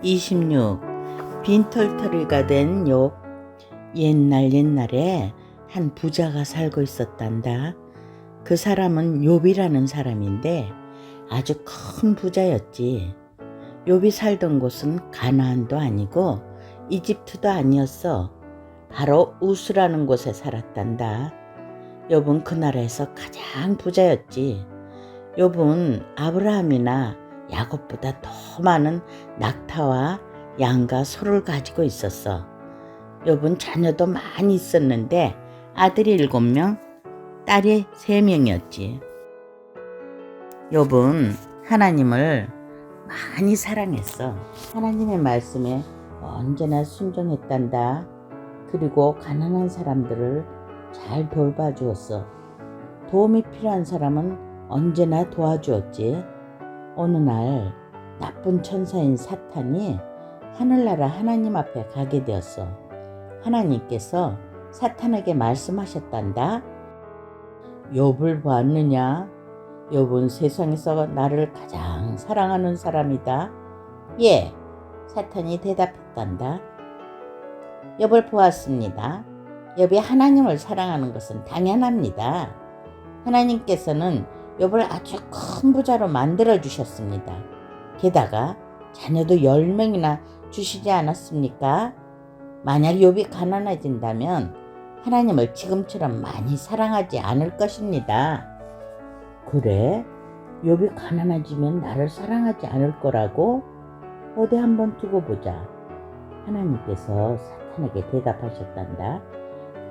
26. 빈털터리가 된 욥. 옛날에 한 부자가 살고 있었단다. 그 사람은 욥이라는 사람인데 아주 큰 부자였지. 욥이 살던 곳은 가나안도 아니고 이집트도 아니었어. 바로 우스라는 곳에 살았단다. 욥은 그 나라에서 가장 부자였지. 욥은 아브라함이나 야곱보다 더 많은 낙타와 양과 소를 가지고 있었어. 욥은 자녀도 많이 있었는데 아들이 7명, 딸이 3명이었지. 욥은 하나님을 많이 사랑했어. 하나님의 말씀에 언제나 순종했단다. 그리고 가난한 사람들을 잘 돌봐주었어. 도움이 필요한 사람은 언제나 도와주었지. 어느 날 나쁜 천사인 사탄이 하늘나라 하나님 앞에 가게 되었어. 하나님께서 사탄에게 말씀하셨단다. 욥을 보았느냐? 욥은 세상에서 나를 가장 사랑하는 사람이다. 예, 사탄이 대답했단다. 욥을 보았습니다. 욥이 하나님을 사랑하는 것은 당연합니다. 하나님께서는 욥을 아주 큰 부자로 만들어 주셨습니다. 게다가 자녀도 10명이나 주시지 않았습니까? 만약 욥이 가난해진다면 하나님을 지금처럼 많이 사랑하지 않을 것입니다. 그래? 욥이 가난해지면 나를 사랑하지 않을 거라고? 어디 한번 두고 보자. 하나님께서 사탄에게 대답하셨단다.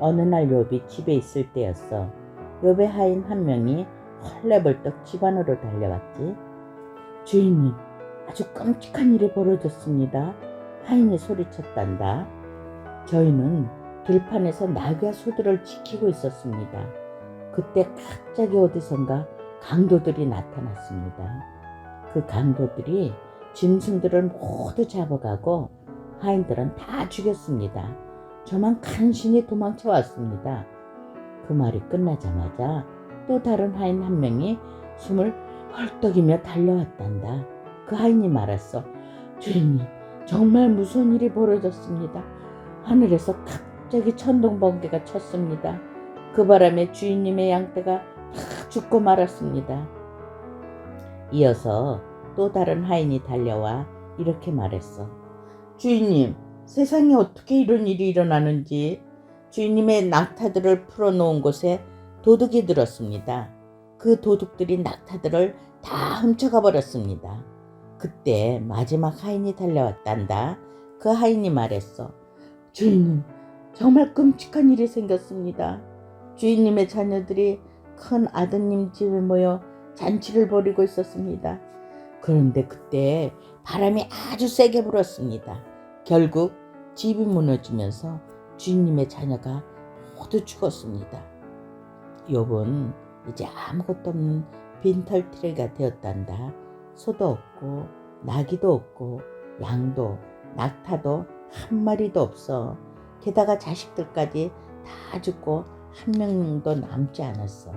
어느 날 욥이 집에 있을 때였어. 욥의 하인 한 명이 헐레벌떡 집 안으로 달려왔지. 주인님, 아주 끔찍한 일이 벌어졌습니다. 하인이 소리쳤단다. 저희는 들판에서 나귀와 소들을 지키고 있었습니다. 그때 갑자기 어디선가 강도들이 나타났습니다. 그 강도들이 짐승들을 모두 잡아가고 하인들은 다 죽였습니다. 저만 간신히 도망쳐 왔습니다. 그 말이 끝나자마자 또 다른 하인 한 명이 숨을 헐떡이며 달려왔단다. 그 하인이 말했어. 주인님, 정말 무서운 일이 벌어졌습니다. 하늘에서 갑자기 천둥번개가 쳤습니다. 그 바람에 주인님의 양떼가 다 죽고 말았습니다. 이어서 또 다른 하인이 달려와 이렇게 말했어. 주인님, 세상에 어떻게 이런 일이 일어나는지. 주인님의 낙타들을 풀어놓은 곳에 도둑이 들었습니다. 그 도둑들이 낙타들을 다 훔쳐가 버렸습니다. 그때 마지막 하인이 달려왔단다. 그 하인이 말했어. 주인님, 정말 끔찍한 일이 생겼습니다. 주인님의 자녀들이 큰 아드님 집에 모여 잔치를 벌이고 있었습니다. 그런데 그때 바람이 아주 세게 불었습니다. 결국 집이 무너지면서 주인님의 자녀가 모두 죽었습니다. 욥은 이제 아무것도 없는 빈털터리가 되었단다. 소도 없고 나귀도 없고 양도 낙타도 한 마리도 없어. 게다가 자식들까지 다 죽고 한 명도 남지 않았어.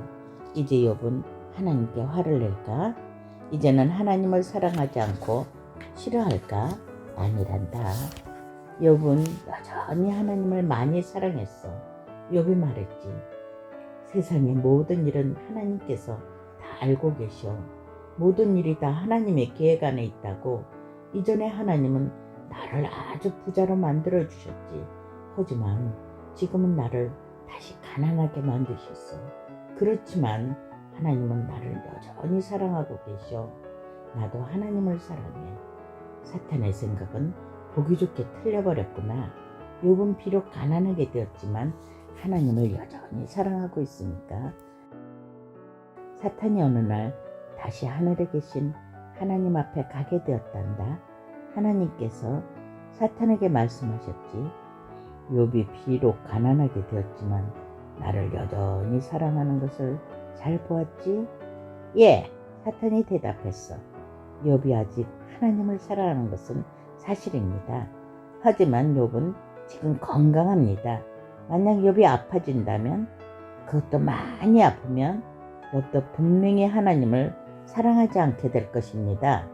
이제 욥은 하나님께 화를 낼까? 이제는 하나님을 사랑하지 않고 싫어할까? 아니란다. 욥은 여전히 하나님을 많이 사랑했어. 욥이 말했지. 세상의 모든 일은 하나님께서 다 알고 계셔. 모든 일이 다 하나님의 계획 안에 있다고. 이전에 하나님은 나를 아주 부자로 만들어 주셨지. 하지만 지금은 나를 다시 가난하게 만드셨어. 그렇지만 하나님은 나를 여전히 사랑하고 계셔. 나도 하나님을 사랑해. 사탄의 생각은 보기 좋게 틀려버렸구나. 욥은 비록 가난하게 되었지만 하나님을 여전히 사랑하고 있으니까. 사탄이 어느 날 다시 하늘에 계신 하나님 앞에 가게 되었단다. 하나님께서 사탄에게 말씀하셨지. 욥이 비록 가난하게 되었지만 나를 여전히 사랑하는 것을 잘 보았지? 예, 사탄이 대답했어. 욥이 아직 하나님을 사랑하는 것은 사실입니다. 하지만 욥은 지금 건강합니다. 만약 욥이 아파진다면, 그것도 많이 아프면 욥도 분명히 하나님을 사랑하지 않게 될 것입니다.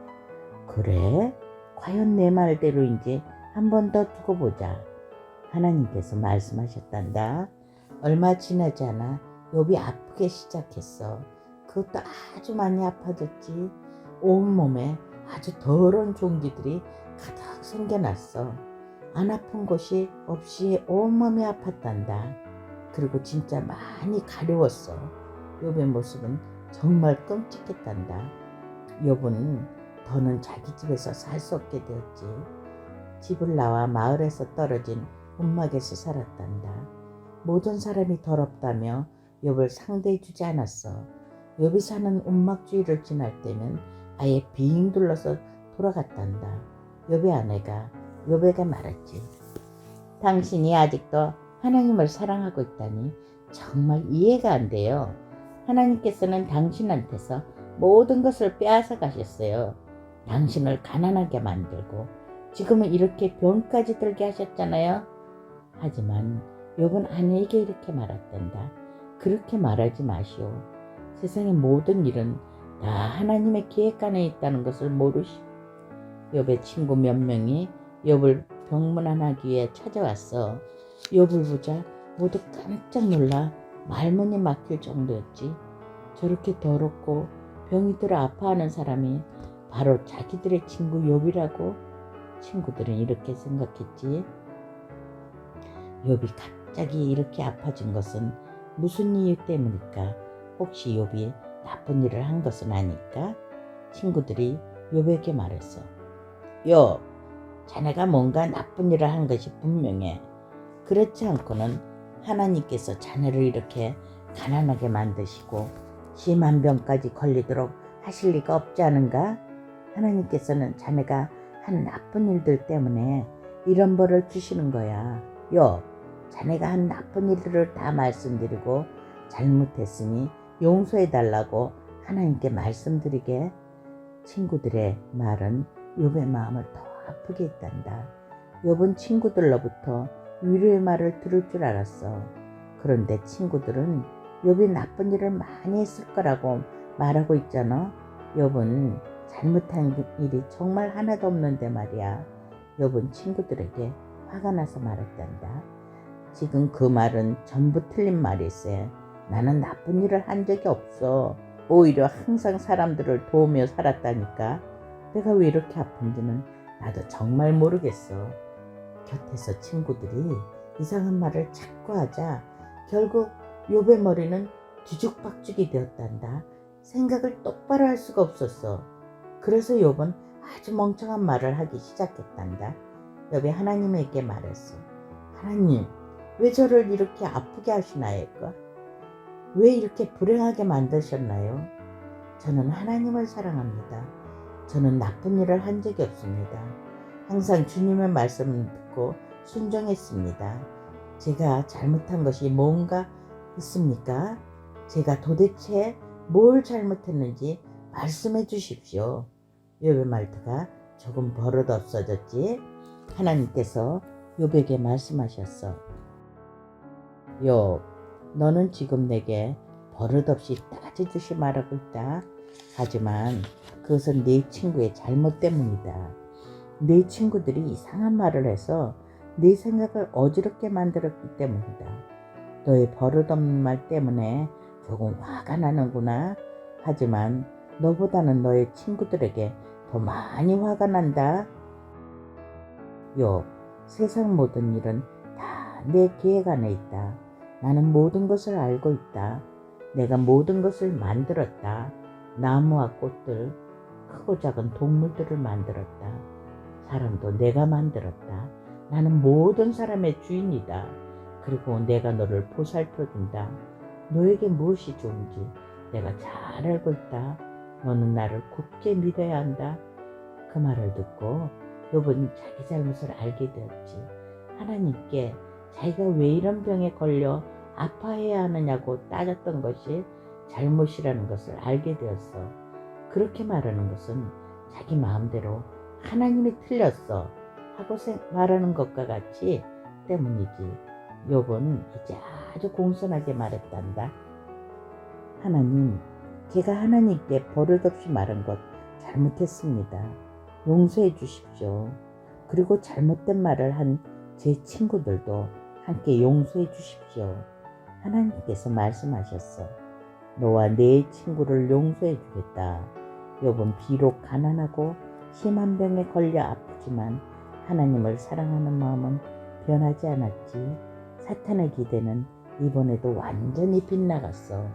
그래? 과연 내 말대로인지 한 번 더 두고 보자. 하나님께서 말씀하셨단다. 얼마 지나지 않아 욥이 아프게 시작했어. 그것도 아주 많이 아파졌지. 온몸에 아주 더러운 종기들이 가득 생겨났어. 안 아픈 곳이 없이 온몸이 아팠단다. 그리고 진짜 많이 가려웠어. 욥의 모습은 정말 끔찍했단다. 욥은 더는 자기 집에서 살 수 없게 되었지. 집을 나와 마을에서 떨어진 움막에서 살았단다. 모든 사람이 더럽다며 욥을 상대해주지 않았어. 욥이 사는 움막 주위를 지날 때면 아예 빙 둘러서 돌아갔단다. 욥의 아내가 욥에게 말했지. 당신이 아직도 하나님을 사랑하고 있다니 정말 이해가 안 돼요. 하나님께서는 당신한테서 모든 것을 빼앗아 가셨어요. 당신을 가난하게 만들고 지금은 이렇게 병까지 들게 하셨잖아요. 하지만 욥은 아내에게 이렇게 말했단다. 그렇게 말하지 마시오. 세상의 모든 일은 다 하나님의 계획 안에 있다는 것을 모르시오. 욥의 친구 몇 명이 욥을 병문안하기 위해 찾아왔어. 욥을 보자 모두 깜짝 놀라 말문이 막힐 정도였지. 저렇게 더럽고 병이 들어 아파하는 사람이 바로 자기들의 친구 욥이라고. 친구들은 이렇게 생각했지. 욥이 갑자기 이렇게 아파진 것은 무슨 이유 때문일까? 혹시 욥이 나쁜 일을 한 것은 아닐까? 친구들이 욥에게 말했어. 욥, 자네가 뭔가 나쁜 일을 한 것이 분명해. 그렇지 않고는 하나님께서 자네를 이렇게 가난하게 만드시고 심한 병까지 걸리도록 하실 리가 없지 않은가? 하나님께서는 자네가 한 나쁜 일들 때문에 이런 벌을 주시는 거야. 욥, 자네가 한 나쁜 일들을 다 말씀드리고 잘못했으니 용서해달라고 하나님께 말씀드리게. 친구들의 말은 욥의 마음을 더 아프게 했단다. 욥은 친구들로부터 위로의 말을 들을 줄 알았어. 그런데 친구들은 욥이 나쁜 일을 많이 했을 거라고 말하고 있잖아. 욥은 잘못한 일이 정말 하나도 없는데 말이야. 욥은 친구들에게 화가 나서 말했단다. 지금 그 말은 전부 틀린 말일세. 나는 나쁜 일을 한 적이 없어. 오히려 항상 사람들을 도우며 살았다니까. 내가 왜 이렇게 아픈지는 나도 정말 모르겠어. 곁에서 친구들이 이상한 말을 자꾸 하자 결국 욥의 머리는 뒤죽박죽이 되었단다. 생각을 똑바로 할 수가 없었어. 그래서 욥은 아주 멍청한 말을 하기 시작했단다. 욥이 하나님에게 말했어. 하나님, 왜 저를 이렇게 아프게 하시나이까? 왜 이렇게 불행하게 만드셨나요? 저는 하나님을 사랑합니다. 저는 나쁜 일을 한 적이 없습니다. 항상 주님의 말씀을 듣고 순종했습니다. 제가 잘못한 것이 뭔가 있습니까? 제가 도대체 뭘 잘못했는지 말씀해 주십시오. 욥의 말투가 조금 버릇없어졌지. 하나님께서 욥에게 말씀하셨어. 욥, 너는 지금 내게 버릇없이 따지듯이 말하고 있다. 하지만 그것은 네 친구의 잘못 때문이다. 네 친구들이 이상한 말을 해서 네 생각을 어지럽게 만들었기 때문이다. 너의 버릇없는 말 때문에 조금 화가 나는구나. 하지만 너보다는 너의 친구들에게 더 많이 화가 난다. 욥, 세상 모든 일은 다 내 계획 안에 있다. 나는 모든 것을 알고 있다. 내가 모든 것을 만들었다. 나무와 꽃들, 크고 작은 동물들을 만들었다. 사람도 내가 만들었다. 나는 모든 사람의 주인이다. 그리고 내가 너를 보살펴준다. 너에게 무엇이 좋은지 내가 잘 알고 있다. 너는 나를 굳게 믿어야 한다. 그 말을 듣고 욥은 자기 잘못을 알게 되었지. 하나님께 자기가 왜 이런 병에 걸려 아파해야 하느냐고 따졌던 것이 잘못이라는 것을 알게 되었어. 그렇게 말하는 것은 자기 마음대로 하나님이 틀렸어 하고 말하는 것과 같이 때문이지. 욥은 이제 아주 공손하게 말했단다. 하나님, 제가 하나님께 버릇없이 말한 것 잘못했습니다. 용서해 주십시오. 그리고 잘못된 말을 한 제 친구들도 함께 용서해 주십시오. 하나님께서 말씀하셨어. 너와 네 친구를 용서해 주겠다. 욥은 비록 가난하고 심한 병에 걸려 아프지만 하나님을 사랑하는 마음은 변하지 않았지. 사탄의 기대는 이번에도 완전히 빗나갔어.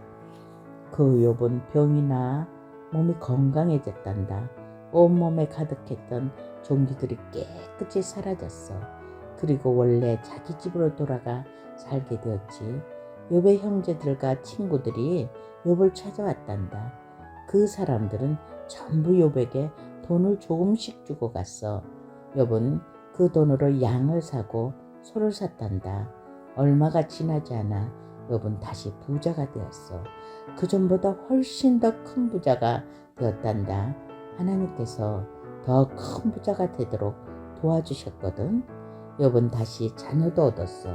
그 욥은 병이 나 몸이 건강해졌단다. 온몸에 가득했던 종기들이 깨끗이 사라졌어. 그리고 원래 자기 집으로 돌아가 살게 되었지. 욥의 형제들과 친구들이 욥을 찾아왔단다. 그 사람들은 전부 욥에게 돈을 조금씩 주고 갔어. 욥은 그 돈으로 양을 사고 소를 샀단다. 얼마가 지나지 않아 욥은 다시 부자가 되었어. 그전보다 훨씬 더 큰 부자가 되었단다. 하나님께서 더 큰 부자가 되도록 도와주셨거든. 욥은 다시 자녀도 얻었어.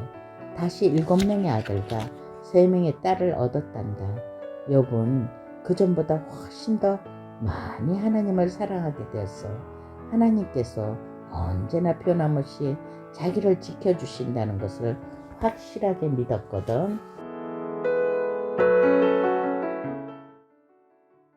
다시 7명의 아들과 3명의 딸을 얻었단다. 욥은 그전보다 훨씬 더 많이 하나님을 사랑하게 되었어. 하나님께서 언제나 변함없이 자기를 지켜주신다는 것을 확실하게 믿었거든.